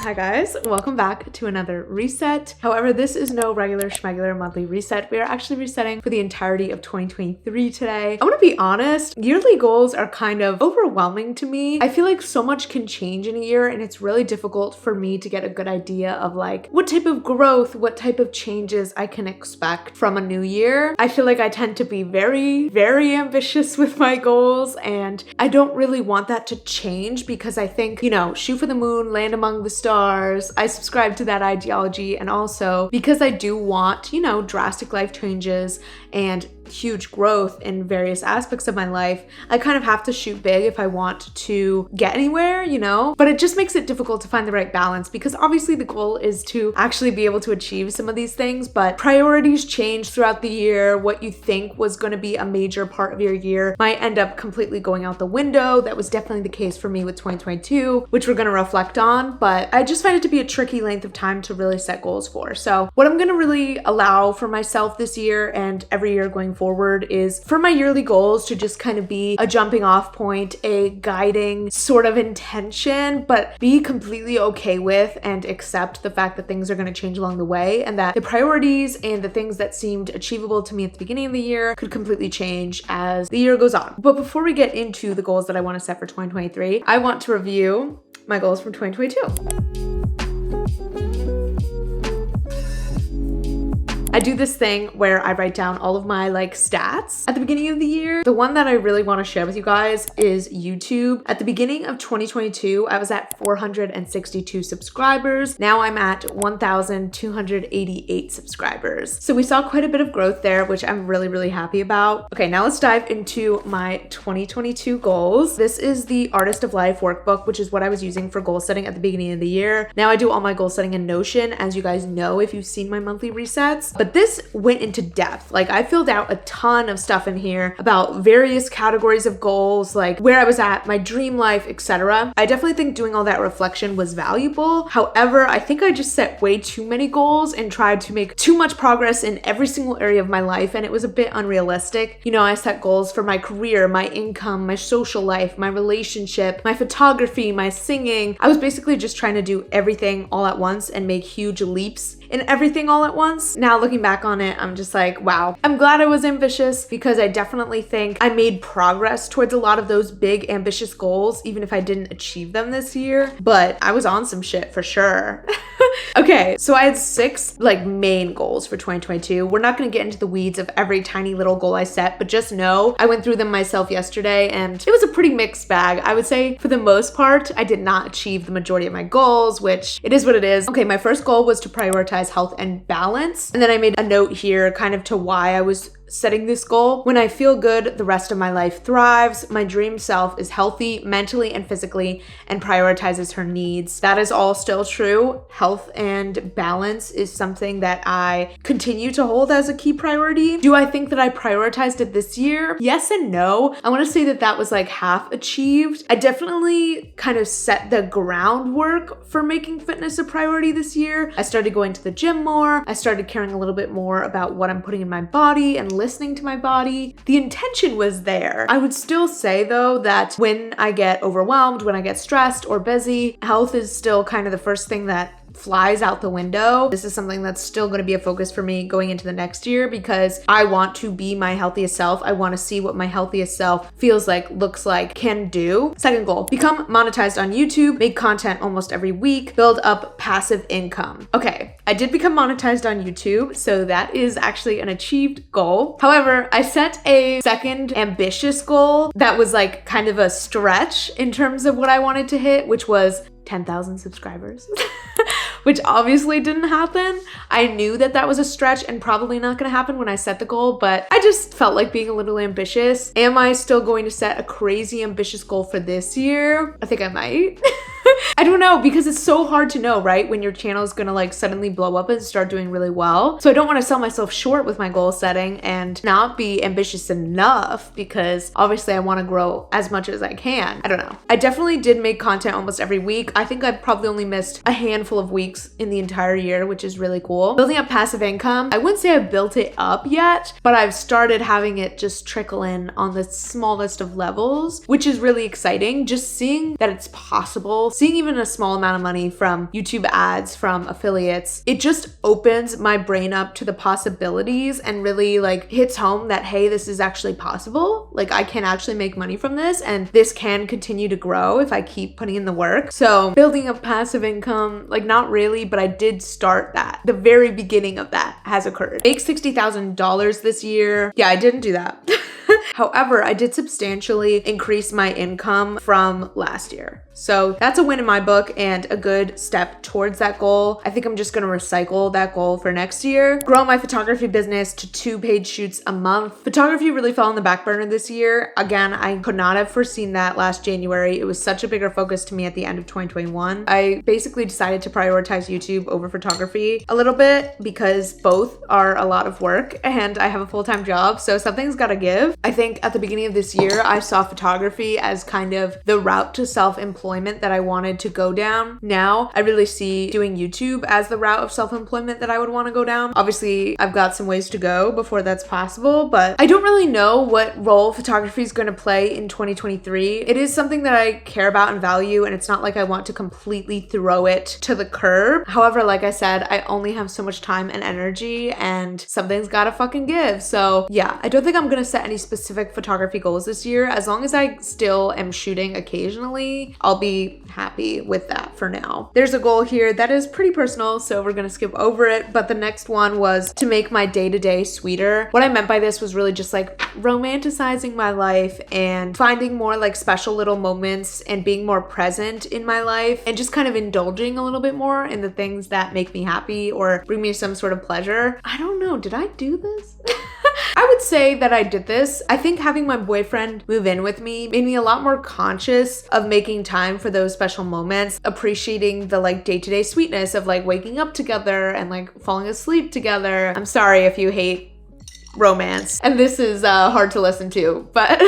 Hi guys, welcome back to another reset. However, this is no regular schmegular monthly reset. We are actually resetting for the entirety of 2023 today. I'm gonna be honest, yearly goals are kind of overwhelming to me. I feel like so much can change in a year and it's really difficult for me to get a good idea of like what type of growth, what type of changes I can expect from a new year. I feel like I tend to be very, very ambitious with my goals and I don't really want that to change because I think, you know, shoot for the moon, land among the stars. I subscribe to that ideology, and also because I do want, you know, drastic life changes and huge growth in various aspects of my life, I kind of have to shoot big if I want to get anywhere, you know? But it just makes it difficult to find the right balance because obviously the goal is to actually be able to achieve some of these things, but priorities change throughout the year. What you think was going to be a major part of your year might end up completely going out the window. That was definitely the case for me with 2022, which we're going to reflect on, but I just find it to be a tricky length of time to really set goals for. So what I'm going to really allow for myself this year and every year going forward is for my yearly goals to just kind of be a jumping off point, a guiding sort of intention, but be completely okay with and accept the fact that things are going to change along the way and that the priorities and the things that seemed achievable to me at the beginning of the year could completely change as the year goes on. But before we get into the goals that I want to set for 2023, I want to review my goals from 2022. I do this thing where I write down all of my like stats at the beginning of the year. The one that I really want to share with you guys is YouTube. At the beginning of 2022, I was at 462 subscribers. Now I'm at 1,288 subscribers. So we saw quite a bit of growth there, which I'm really, really happy about. Okay, now let's dive into my 2022 goals. This is the Artist of Life workbook, which is what I was using for goal setting at the beginning of the year. Now I do all my goal setting in Notion, as you guys know if you've seen my monthly resets. But this went into depth. Like I filled out a ton of stuff in here about various categories of goals, like where I was at, my dream life, etc. I definitely think doing all that reflection was valuable. However, I think I just set way too many goals and tried to make too much progress in every single area of my life, and it was a bit unrealistic. You know, I set goals for my career, my income, my social life, my relationship, my photography, my singing. I was basically just trying to do everything all at once and make huge leaps in everything all at once. Now looking back on it, I'm just like, wow. I'm glad I was ambitious because I definitely think I made progress towards a lot of those big ambitious goals, even if I didn't achieve them this year, but I was on some shit for sure. Okay, so I had 6 like main goals for 2022. We're not going to get into the weeds of every tiny little goal I set, but just know I went through them myself yesterday and it was a pretty mixed bag. I would say for the most part, I did not achieve the majority of my goals, which it is what it is. Okay, my first goal was to prioritize health and balance. And then I made a note here kind of to why I was setting this goal. When I feel good, the rest of my life thrives. My dream self is healthy mentally and physically and prioritizes her needs. That is all still true. Health and balance is something that I continue to hold as a key priority. Do I think that I prioritized it this year? Yes and no. I want to say that that was like half achieved. I definitely kind of set the groundwork for making fitness a priority this year. I started going to the gym more. I started caring a little bit more about what I'm putting in my body and listening to my body. The intention was there. I would still say though that when I get overwhelmed, when I get stressed or busy, health is still kind of the first thing that flies out the window. This is something that's still going to be a focus for me going into the next year because I want to be my healthiest self. I want to see what my healthiest self feels like, looks like, can do. Second goal, become monetized on YouTube, make content almost every week, build up passive income. Okay, I did become monetized on YouTube, so that is actually an achieved goal. However, I set a second ambitious goal that was like kind of a stretch in terms of what I wanted to hit, which was 10,000 subscribers. Which obviously didn't happen. I knew that that was a stretch and probably not gonna happen when I set the goal, but I just felt like being a little ambitious. Am I still going to set a crazy ambitious goal for this year? I think I might. I don't know, because it's so hard to know, right? When your channel is gonna like suddenly blow up and start doing really well. So I don't want to sell myself short with my goal setting and not be ambitious enough because obviously I want to grow as much as I can. I don't know. I definitely did make content almost every week. I think I probably only missed a handful of weeks in the entire year, which is really cool. Building up passive income. I wouldn't say I've built it up yet, but I've started having it just trickle in on the smallest of levels, which is really exciting. Just seeing that it's possible, seeing even even a small amount of money from YouTube ads, from affiliates, it just opens my brain up to the possibilities and really like hits home that, hey, this is actually possible. Like I can actually make money from this and this can continue to grow if I keep putting in the work. So building up passive income, like not really, but I did start that. The very beginning of that has occurred. Make $60,000 this year. Yeah, I didn't do that. However, I did substantially increase my income from last year. So that's a win in my book and a good step towards that goal. I think I'm just going to recycle that goal for next year. Grow my photography business to 2 paid shoots a month. Photography really fell on the back burner this year. Again, I could not have foreseen that last January. It was such a bigger focus to me at the end of 2021. I basically decided to prioritize YouTube over photography a little bit because both are a lot of work and I have a full-time job. So something's got to give. I think at the beginning of this year, I saw photography as kind of the route to self-employment that I wanted to go down. Now I really see doing YouTube as the route of self-employment that I would want to go down. Obviously, I've got some ways to go before that's possible, but I don't really know what role photography is going to play in 2023. It is something that I care about and value, and it's not like I want to completely throw it to the curb. However, like I said, I only have so much time and energy, and something's gotta fucking give. So yeah, I don't think I'm gonna set any specific photography goals this year. As long as I still am shooting occasionally, I'll be happy with that for now. There's a goal here that is pretty personal, so we're gonna skip over it, but the next one was to make my day-to-day sweeter. What I meant by this was really just like romanticizing my life and finding more like special little moments and being more present in my life and just kind of indulging a little bit more in the things that make me happy or bring me some sort of pleasure. I don't know, did I do this? I would say that I did this. I think having my boyfriend move in with me made me a lot more conscious of making time for those special moments, appreciating the like day-to-day sweetness of like waking up together and like falling asleep together. I'm sorry if you hate romance and this is hard to listen to, but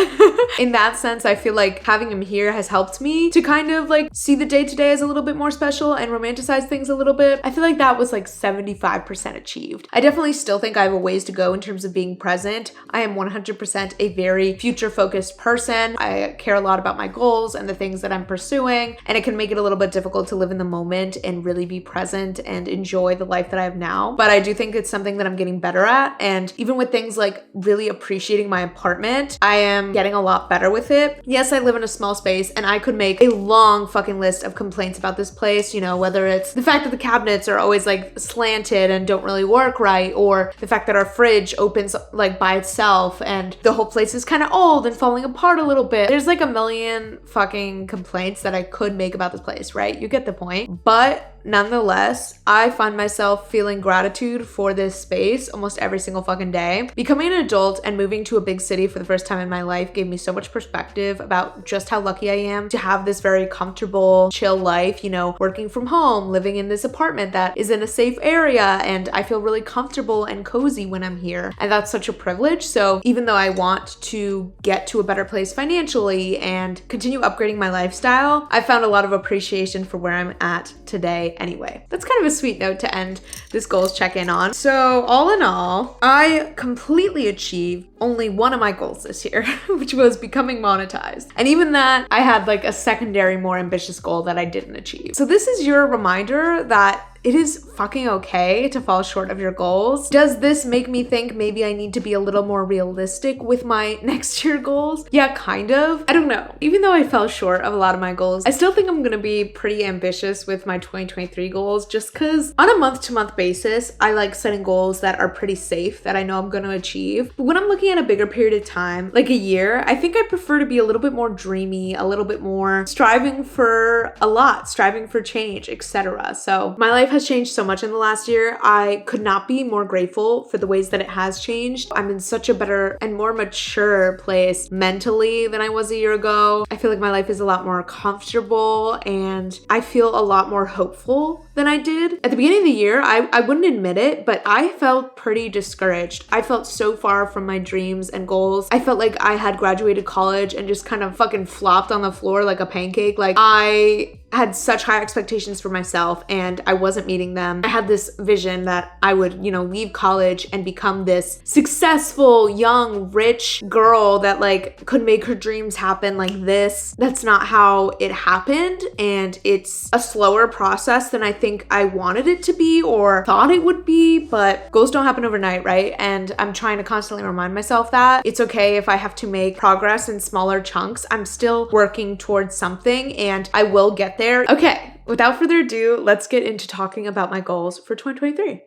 in that sense I feel like having him here has helped me to kind of like see the day-to-day as a little bit more special and romanticize things a little bit. I feel like that was like 75% achieved. I definitely still think I have a ways to go in terms of being present. I am 100% a very future focused person. I care a lot about my goals and the things that I'm pursuing, and it can make it a little bit difficult to live in the moment and really be present and enjoy the life that I have now. But I do think it's something that I'm getting better at, and even with things like really appreciating my apartment, I am getting a lot better with it. Yes, I live in a small space and I could make a long fucking list of complaints about this place, you know, whether it's the fact that the cabinets are always like slanted and don't really work right, or the fact that our fridge opens like by itself and the whole place is kind of old and falling apart a little bit. There's like a million fucking complaints that I could make about this place, right? You get the point. But nonetheless, I find myself feeling gratitude for this space almost every single fucking day. Becoming an adult and moving to a big city for the first time in my life gave me so much perspective about just how lucky I am to have this very comfortable, chill life, you know, working from home, living in this apartment that is in a safe area, and I feel really comfortable and cozy when I'm here. And that's such a privilege. So even though I want to get to a better place financially and continue upgrading my lifestyle, I found a lot of appreciation for where I'm at today anyway. That's kind of a sweet note to end this goals check-in on. So all in all, I completely achieved only one of my goals this year, which was becoming monetized. And even that, I had like a secondary, more ambitious goal that I didn't achieve. So this is your reminder that it is fucking okay to fall short of your goals. Does this make me think maybe I need to be a little more realistic with my next year goals? Yeah, kind of. I don't know. Even though I fell short of a lot of my goals, I still think I'm gonna be pretty ambitious with my 2023 goals, just because on a month-to-month basis, I like setting goals that are pretty safe, that I know I'm gonna achieve. But when I'm looking at a bigger period of time, like a year, I think I prefer to be a little bit more dreamy, a little bit more striving for a lot, striving for change, etc. So my life has changed so much in the last year. I could not be more grateful for the ways that it has changed. I'm in such a better and more mature place mentally than I was a year ago. I feel like my life is a lot more comfortable and I feel a lot more hopeful than I did. At the beginning of the year, I wouldn't admit it, but I felt pretty discouraged. I felt so far from my dreams and goals. I felt like I had graduated college and just kind of fucking flopped on the floor like a pancake. Like I had such high expectations for myself and I wasn't meeting them. I had this vision that I would, leave college and become this successful, young, rich girl that like could make her dreams happen like this. That's not how it happened, and it's a slower process than I think I wanted it to be or thought it would be, but goals don't happen overnight, right? And I'm trying to constantly remind myself that it's okay if I have to make progress in smaller chunks. I'm still working towards something and I will get there. Okay, without further ado, let's get into talking about my goals for 2023.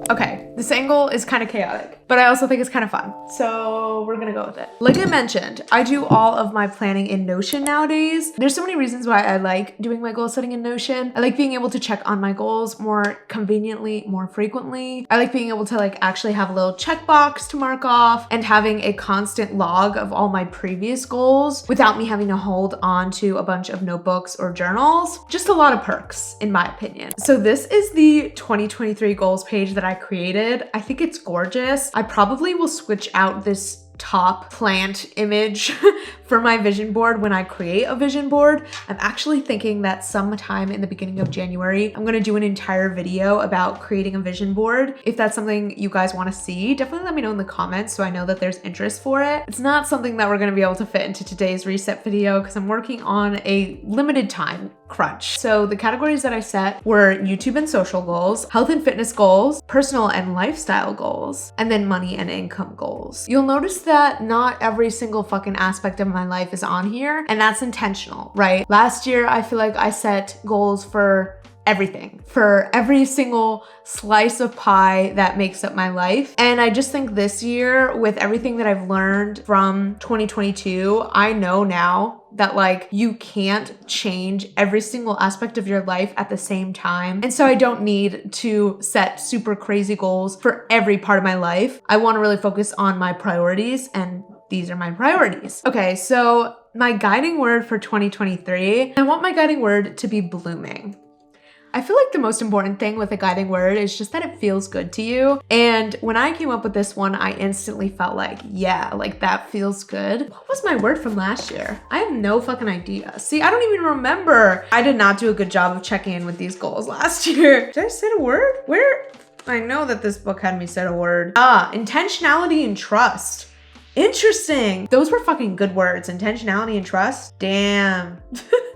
Okay, this angle is kind of chaotic, but I also think it's kind of fun. So we're gonna go with it. Like I mentioned, I do all of my planning in Notion nowadays. There's so many reasons why I like doing my goal setting in Notion. I like being able to check on my goals more conveniently, more frequently. I like being able to like actually have a little checkbox to mark off and having a constant log of all my previous goals without me having to hold on to a bunch of notebooks or journals. Just a lot of perks, in my opinion. So this is the 2023 goals page that I created. I think it's gorgeous. I probably will switch out this top plant image for my vision board when I create a vision board. I'm actually thinking that sometime in the beginning of January, I'm gonna do an entire video about creating a vision board. If that's something you guys wanna see, definitely let me know in the comments so I know that there's interest for it. It's not something that we're gonna be able to fit into today's reset video because I'm working on a limited time crunch. So the categories that I set were YouTube and social goals, health and fitness goals, personal and lifestyle goals, and then money and income goals. You'll notice that not every single fucking aspect of my life is on here, and that's intentional, right? Last year, I feel like I set goals for everything, for every single slice of pie that makes up my life. And I just think this year, with everything that I've learned from 2022, I know now that like you can't change every single aspect of your life at the same time. And so I don't need to set super crazy goals for every part of my life. I want to really focus on my priorities, and these are my priorities. Okay, so my guiding word for 2023, I want my guiding word to be blooming. I feel like the most important thing with a guiding word is just that it feels good to you. And when I came up with this one, I instantly felt like, yeah, like that feels good. What was my word from last year? I have no fucking idea. See, I don't even remember. I did not do a good job of checking in with these goals last year. Did I say a word? Where? I know that this book had me set a word. Intentionality and trust. Interesting. Those were fucking good words. Intentionality and trust. Damn.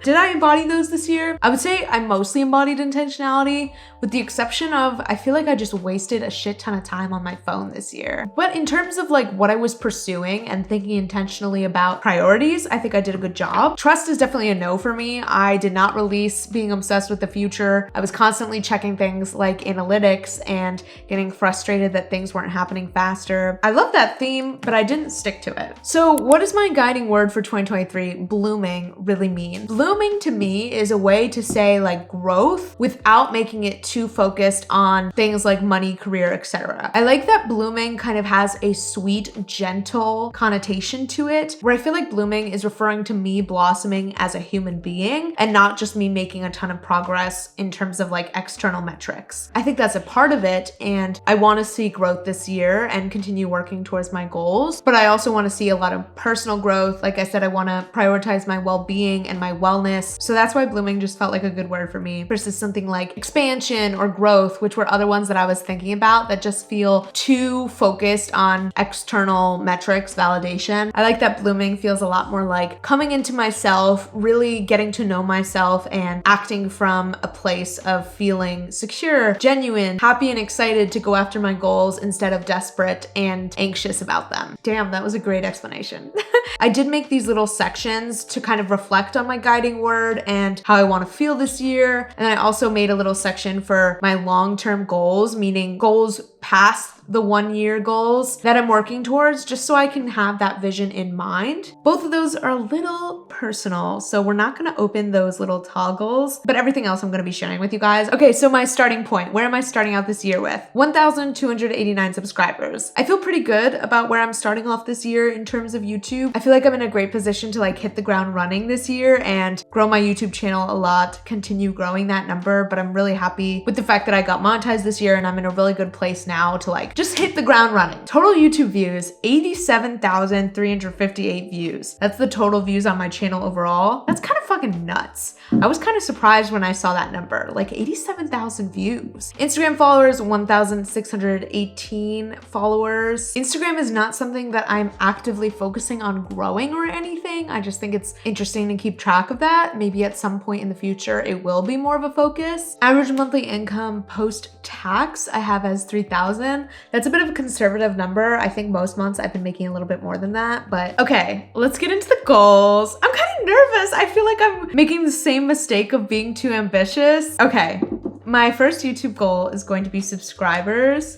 Did I embody those this year? I would say I mostly embodied intentionality, with the exception of, I feel like I just wasted a shit ton of time on my phone this year. But in terms of like what I was pursuing and thinking intentionally about priorities, I think I did a good job. Trust is definitely a no for me. I did not release being obsessed with the future. I was constantly checking things like analytics and getting frustrated that things weren't happening faster. I love that theme, but I didn't stick to it. So what does my guiding word for 2023, blooming, really mean? Blooming to me is a way to say like growth without making it too focused on things like money, career, etc. I like that blooming kind of has a sweet, gentle connotation to it, where I feel like blooming is referring to me blossoming as a human being and not just me making a ton of progress in terms of like external metrics. I think that's a part of it, and I want to see growth this year and continue working towards my goals, but I also want to see a lot of personal growth. Like I said, I want to prioritize my well-being and my wellness. So that's why blooming just felt like a good word for me versus something like expansion or growth, which were other ones that I was thinking about that just feel too focused on external metrics, validation. I like that blooming feels a lot more like coming into myself, really getting to know myself and acting from a place of feeling secure, genuine, happy and excited to go after my goals instead of desperate and anxious about them. Damn, that was a great explanation. I did make these little sections to kind of reflect on my guiding word and how I want to feel this year. And I also made a little section for my long-term goals, meaning goals past the 1 year goals that I'm working towards, just so I can have that vision in mind. Both of those are a little personal, so we're not going to open those little toggles, but everything else I'm going to be sharing with you guys. Okay, so my starting point, where am I starting out this year with? 1,289 subscribers. I feel pretty good about where I'm starting off this year in terms of YouTube. I feel like I'm in a great position to like hit the ground running this year and grow my YouTube channel a lot, continue growing that number. But I'm really happy with the fact that I got monetized this year and I'm in a really good place now to like just hit the ground running. Total YouTube views, 87,358 views. That's the total views on my channel overall. That's kind of fucking nuts. I was kind of surprised when I saw that number, like 87,000 views. Instagram followers, 1,618 followers. Instagram is not something that I'm actively focusing on growing or anything. I just think it's interesting to keep track of that. Maybe at some point in the future, it will be more of a focus. Average monthly income post-tax, I have as 3,000. That's a bit of a conservative number. I think most months I've been making a little bit more than that, but okay, let's get into the goals. I'm kind of nervous. I feel like I'm making the same mistake of being too ambitious. Okay, my first YouTube goal is going to be subscribers.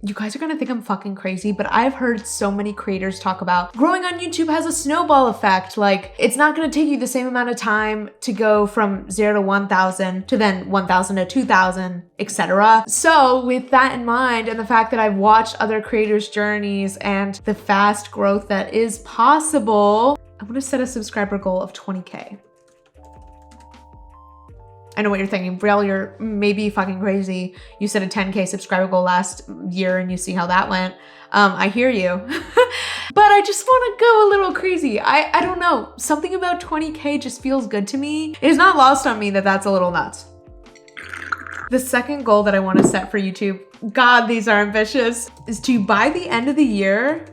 You guys are gonna think I'm fucking crazy, but I've heard so many creators talk about growing on YouTube has a snowball effect. Like, it's not gonna take you the same amount of time to go from 0 to 1,000 to then 1,000 to 2,000, etc. So with that in mind, and the fact that I've watched other creators' journeys and the fast growth that is possible, I'm gonna set a subscriber goal of 20K. I know what you're thinking, Brielle, you're maybe fucking crazy. You set a 10K subscriber goal last year and you see how that went. I hear you. But I just want to go a little crazy. I don't know. Something about 20K just feels good to me. It is not lost on me that that's a little nuts. The second goal that I want to set for YouTube, God, these are ambitious, is to by the end of the year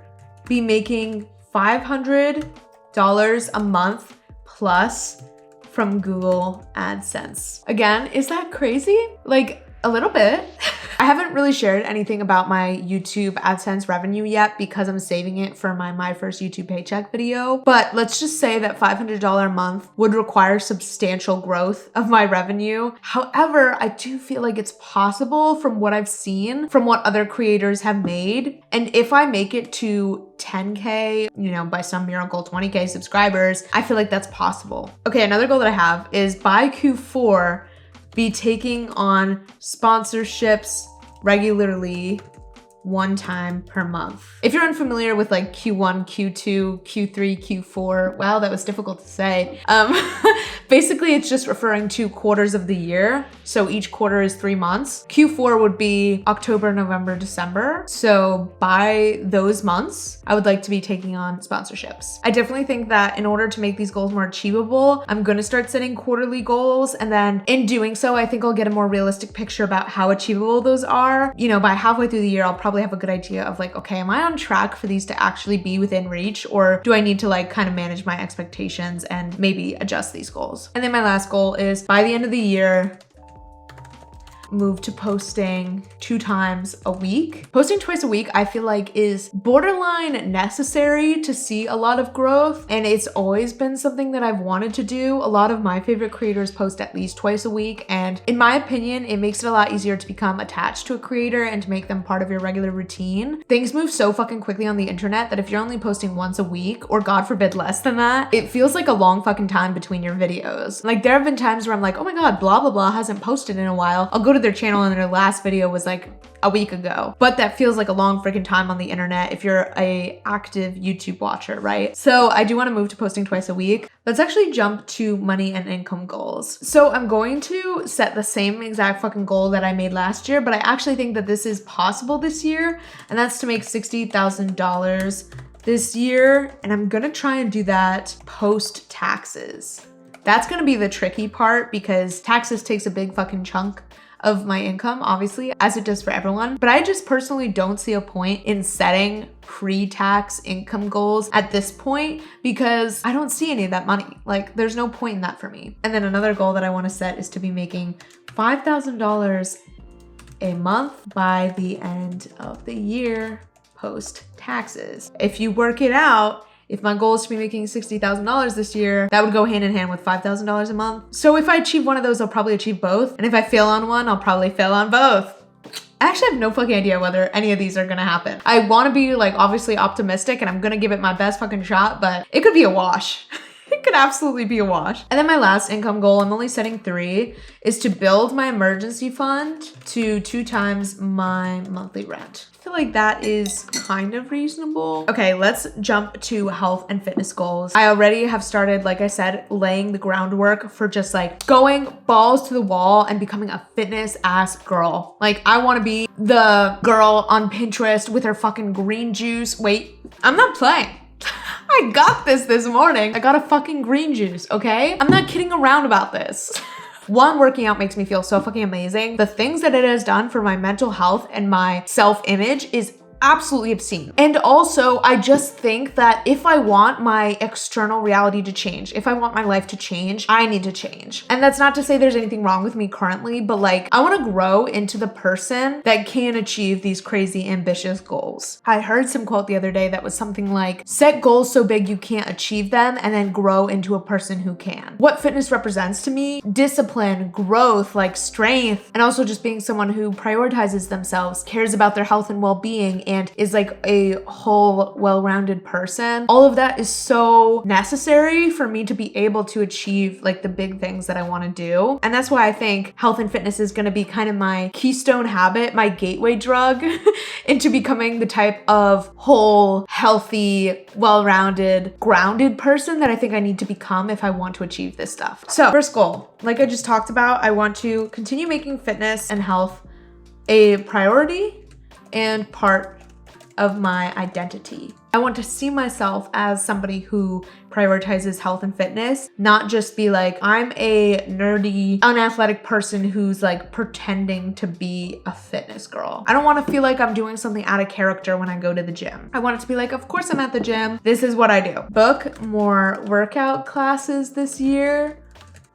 be making $500 a month plus from Google AdSense. Again, is that crazy? Like, a little bit. I haven't really shared anything about my YouTube AdSense revenue yet because I'm saving it for my first YouTube paycheck video. But let's just say that $500 a month would require substantial growth of my revenue. However, I do feel like it's possible from what I've seen, from what other creators have made. And if I make it to 10K, you know, by some miracle, 20K subscribers, I feel like that's possible. Okay, another goal that I have is by Q4, be taking on sponsorships regularly, one time per month. If you're unfamiliar with like Q1, Q2, Q3, Q4, wow, that was difficult to say. Basically, it's just referring to quarters of the year. So each quarter is 3 months. Q4 would be October, November, December. So by those months, I would like to be taking on sponsorships. I definitely think that in order to make these goals more achievable, I'm gonna start setting quarterly goals. And then in doing so, I think I'll get a more realistic picture about how achievable those are. You know, by halfway through the year, I'll probably have a good idea of like, okay, am I on track for these to actually be within reach? Or do I need to like kind of manage my expectations and maybe adjust these goals? And then my last goal is by the end of the year, move to posting 2 times a week. Posting twice a week, I feel like is borderline necessary to see a lot of growth. And it's always been something that I've wanted to do. A lot of my favorite creators post at least twice a week. And in my opinion, it makes it a lot easier to become attached to a creator and to make them part of your regular routine. Things move so fucking quickly on the internet that if you're only posting once a week, or God forbid less than that, it feels like a long fucking time between your videos. Like there have been times where I'm like, oh my God, blah, blah, blah hasn't posted in a while. I'll go to their channel and their last video was like a week ago. But that feels like a long freaking time on the internet if you're a active YouTube watcher, right? So I do want to move to posting twice a week. Let's actually jump to money and income goals. So I'm going to set the same exact fucking goal that I made last year, but I actually think that this is possible this year, and that's to make $60,000 this year. And I'm gonna try and do that post taxes. That's gonna be the tricky part because taxes takes a big fucking chunk of my income, obviously, as it does for everyone. But I just personally don't see a point in setting pre-tax income goals at this point because I don't see any of that money. Like there's no point in that for me. And then another goal that I want to set is to be making $5,000 a month by the end of the year post taxes. If you work it out, if my goal is to be making $60,000 this year, that would go hand in hand with $5,000 a month. So if I achieve one of those, I'll probably achieve both. And if I fail on one, I'll probably fail on both. I actually have no fucking idea whether any of these are gonna happen. I wanna be like obviously optimistic and I'm gonna give it my best fucking shot, but it could be a wash. It could absolutely be a wash. And then my last income goal, I'm only setting 3, is to build my emergency fund to 2 times my monthly rent. I feel like that is kind of reasonable. Okay, let's jump to health and fitness goals. I already have started, like I said, laying the groundwork for just like going balls to the wall and becoming a fitness ass girl. Like I want to be the girl on Pinterest with her fucking green juice. Wait, I'm not playing. I got this morning. I got a fucking green juice, okay? I'm not kidding around about this. One, working out makes me feel so fucking amazing. The things that it has done for my mental health and my self-image is absolutely obscene. And also, I just think that if I want my external reality to change, if I want my life to change, I need to change. And that's not to say there's anything wrong with me currently, but like I want to grow into the person that can achieve these crazy ambitious goals. I heard some quote the other day that was something like, set goals so big you can't achieve them and then grow into a person who can. What fitness represents to me, discipline, growth, like strength, and also just being someone who prioritizes themselves, cares about their health and well-being, and is like a whole well-rounded person. All of that is so necessary for me to be able to achieve like the big things that I want to do. And that's why I think health and fitness is going to be kind of my keystone habit, my gateway drug into becoming the type of whole, healthy, well-rounded, grounded person that I think I need to become if I want to achieve this stuff. So first goal, like I just talked about, I want to continue making fitness and health a priority and part of my identity. I want to see myself as somebody who prioritizes health and fitness, not just be like, I'm a nerdy, unathletic person who's like pretending to be a fitness girl. I don't want to feel like I'm doing something out of character when I go to the gym. I want it to be like, of course I'm at the gym. This is what I do. Book more workout classes this year.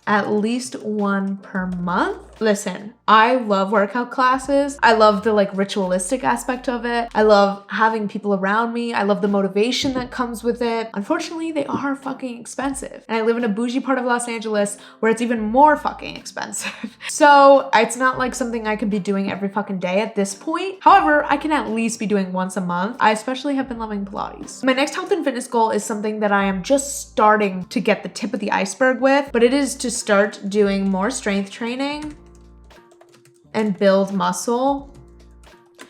At least 1 per month. Listen, I love workout classes. I love the like ritualistic aspect of it. I love having people around me. I love the motivation that comes with it. Unfortunately, they are fucking expensive. And I live in a bougie part of Los Angeles where it's even more fucking expensive. So it's not like something I could be doing every fucking day at this point. However, I can at least be doing once a month. I especially have been loving Pilates. My next health and fitness goal is something that I am just starting to get the tip of the iceberg with, but it is to start doing more strength training and build muscle.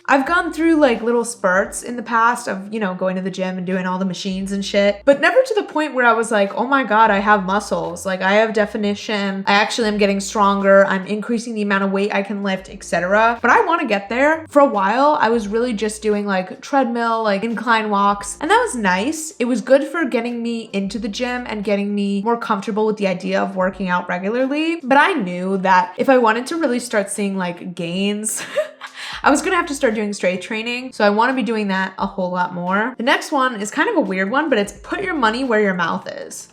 I've gone through like little spurts in the past of, you know, going to the gym and doing all the machines and shit, but never to the point where I was like, oh my God, I have muscles. Like I have definition. I actually am getting stronger. I'm increasing the amount of weight I can lift, etc. But I want to get there. For a while, I was really just doing like treadmill, like incline walks. And that was nice. It was good for getting me into the gym and getting me more comfortable with the idea of working out regularly. But I knew that if I wanted to really start seeing like gains, I was gonna have to start doing strength training. So I wanna be doing that a whole lot more. The next one is kind of a weird one, but it's put your money where your mouth is.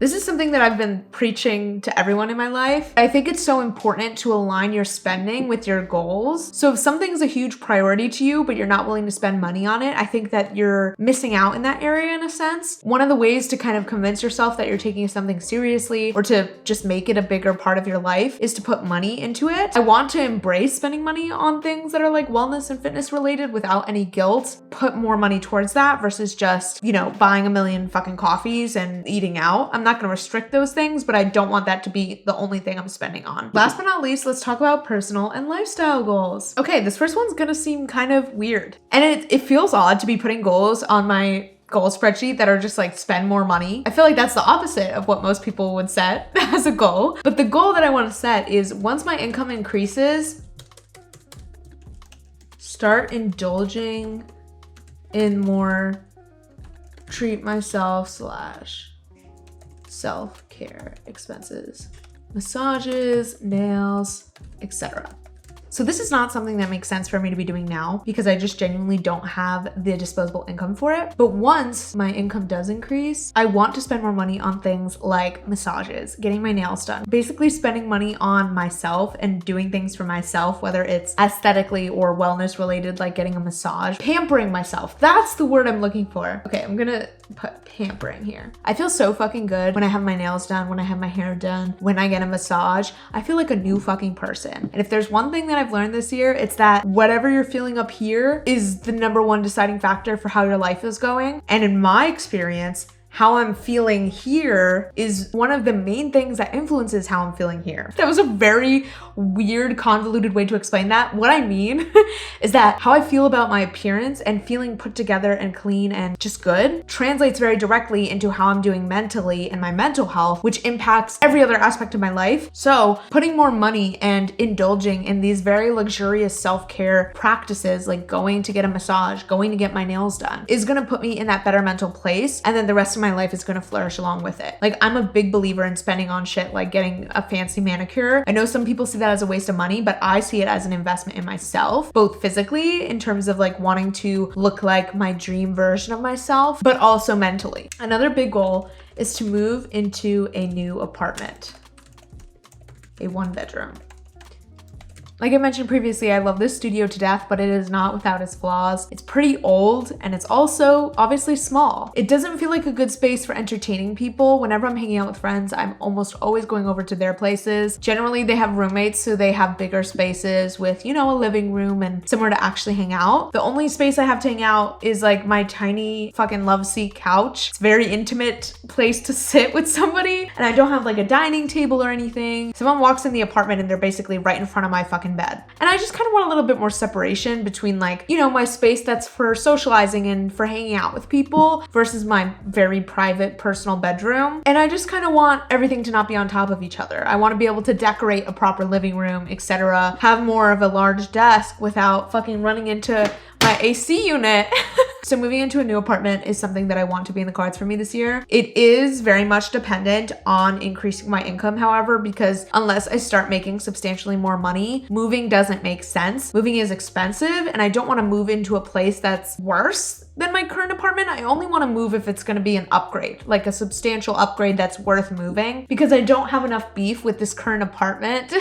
This is something that I've been preaching to everyone in my life. I think it's so important to align your spending with your goals. So if something's a huge priority to you, but you're not willing to spend money on it, I think that you're missing out in that area in a sense. One of the ways to kind of convince yourself that you're taking something seriously or to just make it a bigger part of your life is to put money into it. I want to embrace spending money on things that are like wellness and fitness related without any guilt. Put more money towards that versus just, you know, buying a million fucking coffees and eating out. I'm not going to restrict those things, but I don't want that to be the only thing I'm spending on. Last but not least, let's talk about personal and lifestyle goals. Okay, this first one's gonna seem kind of weird. And it feels odd to be putting goals on my goal spreadsheet that are just like spend more money. I feel like that's the opposite of what most people would set as a goal. But the goal that I want to set is once my income increases, start indulging in more treat myself / self-care expenses, massages, nails, etc. So this is not something that makes sense for me to be doing now because I just genuinely don't have the disposable income for it. But once my income does increase, I want to spend more money on things like massages, getting my nails done, basically spending money on myself and doing things for myself, whether it's aesthetically or wellness related, like getting a massage, pampering myself. That's the word I'm looking for. Okay, I'm gonna put pampering here. I feel so fucking good when I have my nails done, when I have my hair done, when I get a massage. I feel like a new fucking person. And if there's one thing that I've learned this year, it's that whatever you're feeling up here is the #1 deciding factor for how your life is going. And in my experience, how I'm feeling here is one of the main things that influences how I'm feeling here. That was a very weird, convoluted way to explain that. What I mean is that how I feel about my appearance and feeling put together and clean and just good translates very directly into how I'm doing mentally and my mental health, which impacts every other aspect of my life. So putting more money and indulging in these very luxurious self-care practices, like going to get a massage, going to get my nails done, is gonna put me in that better mental place. And then the rest of my life is gonna flourish along with it. Like, I'm a big believer in spending on shit like getting a fancy manicure. I know some people see that as a waste of money, but I see it as an investment in myself, both physically in terms of like wanting to look like my dream version of myself, but also mentally. Another big goal is to move into a new apartment, a 1-bedroom. Like I mentioned previously, I love this studio to death, but it is not without its flaws. It's pretty old and it's also obviously small. It doesn't feel like a good space for entertaining people. Whenever I'm hanging out with friends, I'm almost always going over to their places. Generally, they have roommates, so they have bigger spaces with, you know, a living room and somewhere to actually hang out. The only space I have to hang out is like my tiny fucking love seat couch. It's a very intimate place to sit with somebody, and I don't have like a dining table or anything. Someone walks in the apartment and they're basically right in front of my fucking bed. And I just kind of want a little bit more separation between, like, you know, my space that's for socializing and for hanging out with people versus my very private personal bedroom. And I just kind of want everything to not be on top of each other. I want to be able to decorate a proper living room, etc. Have more of a large desk without fucking running into my AC unit. So moving into a new apartment is something that I want to be in the cards for me this year. It is very much dependent on increasing my income, however, because unless I start making substantially more money, moving doesn't make sense. Moving is expensive, and I don't want to move into a place that's worse than my current apartment. I only want to move if it's going to be an upgrade, like a substantial upgrade that's worth moving, because I don't have enough beef with this current apartment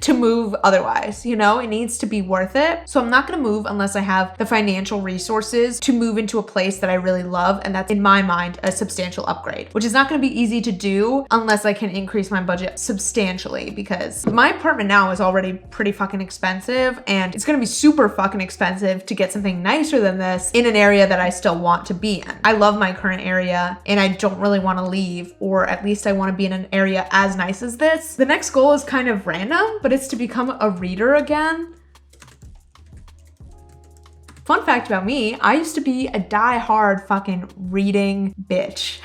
to move otherwise. You know, it needs to be worth it. So I'm not going to move unless I have the financial resources to move into a place that I really love, and that's, in my mind, a substantial upgrade, which is not going to be easy to do unless I can increase my budget substantially, because my apartment now is already pretty fucking expensive, and it's going to be super fucking expensive to get something nicer than this in an area that I still want to be in. I love my current area and I don't really want to leave, or at least I want to be in an area as nice as this. The next goal is kind of random, but it's to become a reader again. Fun fact about me, I used to be a die-hard fucking reading bitch.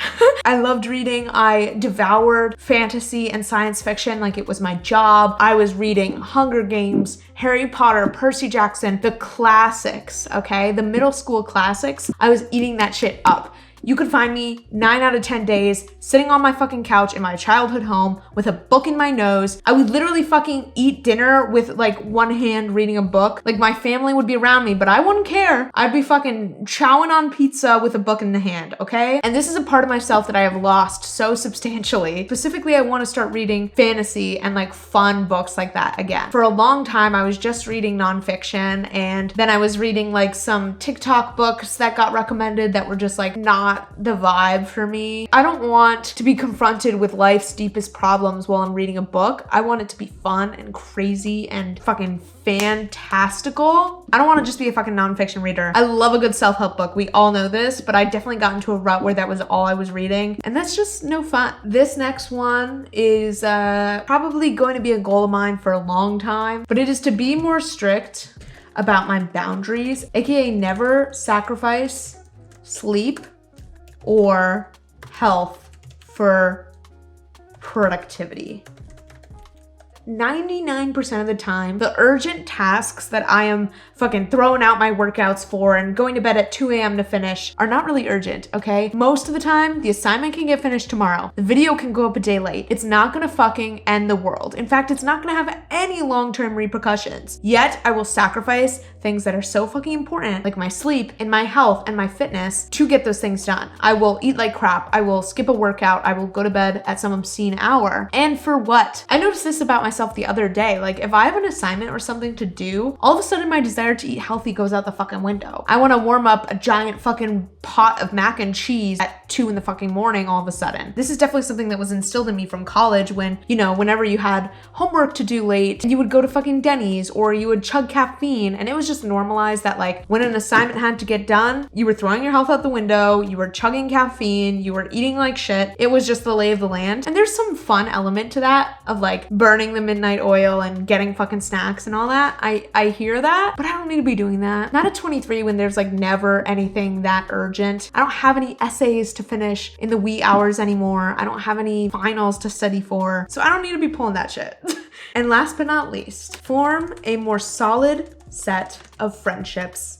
I loved reading. I devoured fantasy and science fiction like it was my job. I was reading Hunger Games, Harry Potter, Percy Jackson, the classics, okay? The middle school classics. I was eating that shit up. You could find me 9 out of 10 days sitting on my fucking couch in my childhood home with a book in my nose. I would literally fucking eat dinner with like one hand reading a book. Like, my family would be around me, but I wouldn't care. I'd be fucking chowing on pizza with a book in the hand, okay? And this is a part of myself that I have lost so substantially. Specifically, I want to start reading fantasy and like fun books like that again. For a long time, I was just reading nonfiction, and then I was reading like some TikTok books that got recommended that were just like not the vibe for me. I don't want to be confronted with life's deepest problems while I'm reading a book. I want it to be fun and crazy and fucking fantastical. I don't want to just be a fucking nonfiction reader. I love a good self-help book. We all know this, but I definitely got into a rut where that was all I was reading, and that's just no fun. This next one is probably going to be a goal of mine for a long time, but it is to be more strict about my boundaries, aka never sacrifice sleep or health for productivity. 99% of the time, the urgent tasks that I am fucking throwing out my workouts for and going to bed at 2 a.m. to finish are not really urgent, okay? Most of the time, the assignment can get finished tomorrow. The video can go up a day late. It's not gonna fucking end the world. In fact, it's not gonna have any long-term repercussions. Yet, I will sacrifice things that are so fucking important, like my sleep and my health and my fitness, to get those things done. I will eat like crap. I will skip a workout. I will go to bed at some obscene hour. And for what? I noticed this about myself the other day. Like, if I have an assignment or something to do, all of a sudden my desire to eat healthy goes out the fucking window. I want to warm up a giant fucking pot of mac and cheese at at 2 in the fucking morning all of a sudden. This is definitely something that was instilled in me from college when, you know, whenever you had homework to do late, you would go to fucking Denny's or you would chug caffeine, and it was just normalized that like when an assignment had to get done, you were throwing your health out the window, you were chugging caffeine, you were eating like shit. It was just the lay of the land. And there's some fun element to that of like burning the midnight oil and getting fucking snacks and all that. I hear that, but I don't need to be doing that. Not at 23 when there's like never anything that urgent. I don't have any essays to finish in the wee hours anymore. I don't have any finals to study for. So I don't need to be pulling that shit. And last but not least, form a more solid set of friendships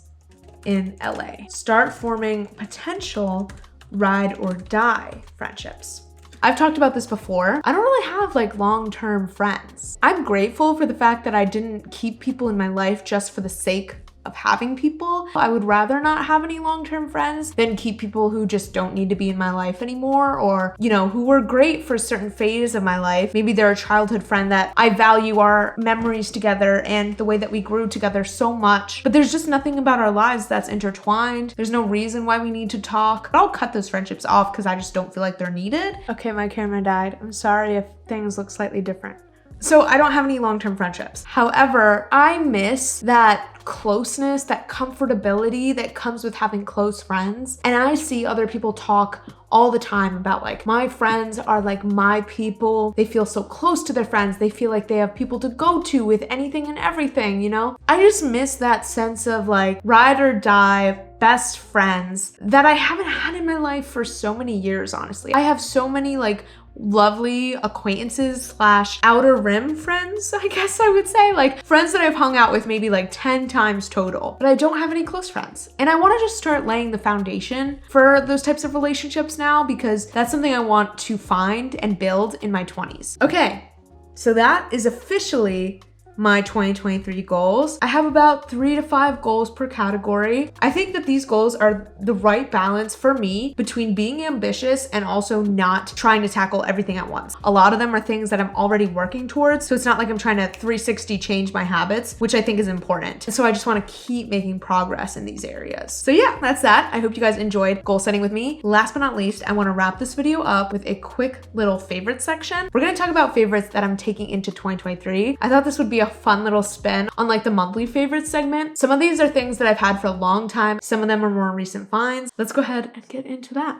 in LA. Start forming potential ride or die friendships. I've talked about this before. I don't really have like long-term friends. I'm grateful for the fact that I didn't keep people in my life just for the sake of having people. I would rather not have any long-term friends than keep people who just don't need to be in my life anymore, or, you know, who were great for a certain phase of my life. Maybe they're a childhood friend that I value our memories together and the way that we grew together so much, but there's just nothing about our lives that's intertwined. There's no reason why we need to talk. But I'll cut those friendships off because I just don't feel like they're needed. Okay, my camera died. I'm sorry if things look slightly different. So I don't have any long-term friendships. However, I miss that closeness, that comfortability that comes with having close friends. And I see other people talk all the time about like, my friends are like my people. They feel so close to their friends. They feel like they have people to go to with anything and everything, you know? I just miss that sense of like ride or die, best friends that I haven't had in my life for so many years, honestly. I have so many like lovely acquaintances / outer rim friends, I guess I would say, like friends that I've hung out with maybe like 10 times total, but I don't have any close friends. And I want to just start laying the foundation for those types of relationships now, because that's something I want to find and build in my 20s. Okay, so that is officially my 2023 goals. I have about 3 to 5 goals per category. I think that these goals are the right balance for me between being ambitious and also not trying to tackle everything at once. A lot of them are things that I'm already working towards, so it's not like I'm trying to 360 change my habits, which I think is important. So I just want to keep making progress in these areas. So yeah, that's that. I hope you guys enjoyed goal setting with me. Last but not least, I want to wrap this video up with a quick little favorite section. We're going to talk about favorites that I'm taking into 2023. I thought this would be a fun little spin on like the monthly favorites segment. Some of these are things that I've had for a long time. Some of them are more recent finds. Let's go ahead and get into that.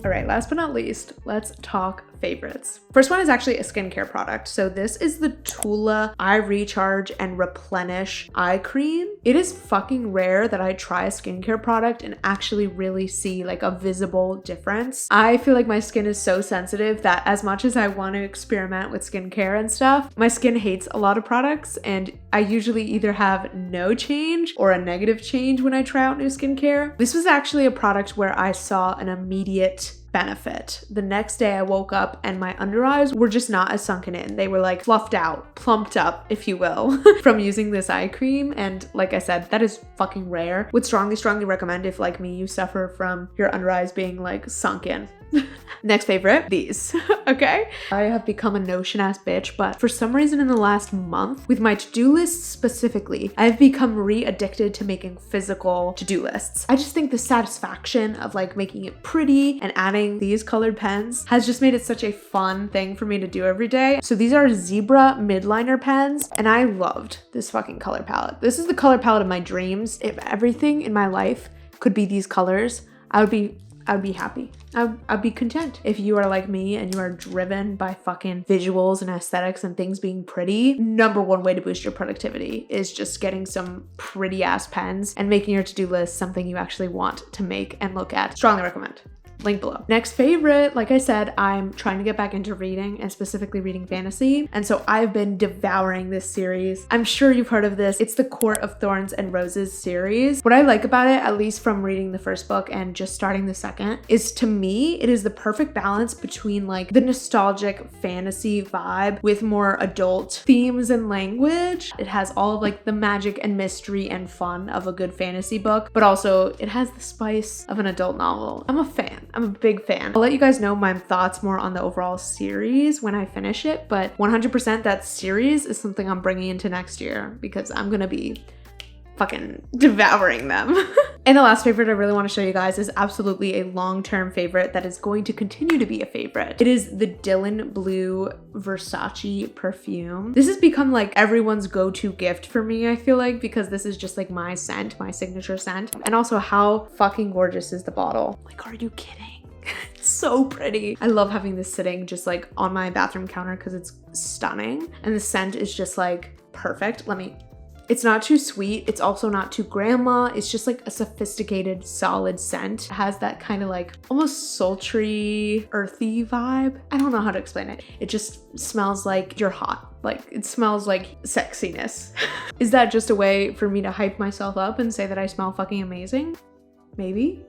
All right, last but not least, let's talk favorites. First one is actually a skincare product. So this is the Tula Eye Recharge and Replenish Eye Cream. It is fucking rare that I try a skincare product and actually really see like a visible difference. I feel like my skin is so sensitive that as much as I want to experiment with skincare and stuff, my skin hates a lot of products, and I usually either have no change or a negative change when I try out new skincare. This was actually a product where I saw an immediate benefit. The next day I woke up and my under eyes were just not as sunken in. They were like fluffed out, plumped up, if you will, from using this eye cream. And like I said, that is fucking rare. Would strongly recommend if like me, you suffer from your under eyes being like sunken. Next favorite, these. Okay, I have become a Notion ass bitch, but for some reason in the last month with my to-do lists specifically, I've become re-addicted to making physical to-do lists. I just think the satisfaction of like making it pretty and adding these colored pens has just made it such a fun thing for me to do every day. So these are Zebra midliner pens, and I loved this fucking color palette. This is the color palette of my dreams. If everything in my life could be these colors, I would be happy. I'd be content. If you are like me and you are driven by fucking visuals and aesthetics and things being pretty, number one way to boost your productivity is just getting some pretty ass pens and making your to-do list something you actually want to make and look at. Strongly recommend. Link below. Next favorite, like I said, I'm trying to get back into reading and specifically reading fantasy. And so I've been devouring this series. I'm sure you've heard of this. It's the Court of Thorns and Roses series. What I like about it, at least from reading the first book and just starting the second, is to me, it is the perfect balance between like the nostalgic fantasy vibe with more adult themes and language. It has all of like the magic and mystery and fun of a good fantasy book, but also it has the spice of an adult novel. I'm a fan. I'm a big fan. I'll let you guys know my thoughts more on the overall series when I finish it, but 100% that series is something I'm bringing into next year because I'm gonna be fucking devouring them. And the last favorite I really want to show you guys is absolutely a long-term favorite that is going to continue to be a favorite. It is the Dylan Blue Versace perfume. This has become like everyone's go-to gift for me, I feel like, because this is just like my scent, my signature scent. And also, how fucking gorgeous is the bottle? Like, are you kidding? It's so pretty. I love having this sitting just like on my bathroom counter because it's stunning. And the scent is just like perfect. It's not too sweet. It's also not too grandma. It's just like a sophisticated, solid scent. It has that kind of like almost sultry, earthy vibe. I don't know how to explain it. It just smells like you're hot. Like, it smells like sexiness. Is that just a way for me to hype myself up and say that I smell fucking amazing? Maybe.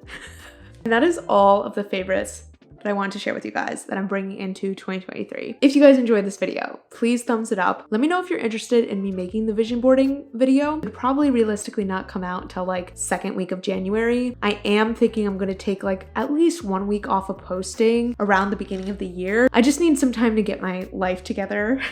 And that is all of the favorites that I want to share with you guys that I'm bringing into 2023. If you guys enjoyed this video, please thumbs it up. Let me know if you're interested in me making the vision boarding video. It'd probably realistically not come out until like second week of January. I am thinking I'm gonna take like at least 1 week off of posting around the beginning of the year. I just need some time to get my life together.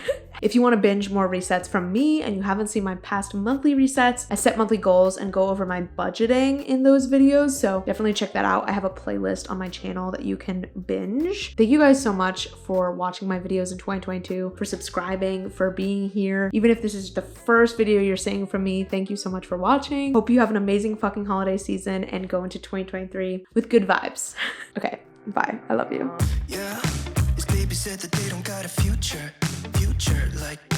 If you want to binge more resets from me and you haven't seen my past monthly resets, I set monthly goals and go over my budgeting in those videos, so definitely check that out. I have a playlist on my channel that you can binge. Thank you guys so much for watching my videos in 2022, for subscribing, for being here. Even if this is the first video you're seeing from me, thank you so much for watching. Hope you have an amazing fucking holiday season and go into 2023 with good vibes. Okay, bye. I love you. Yeah, this baby said that they don't got a future like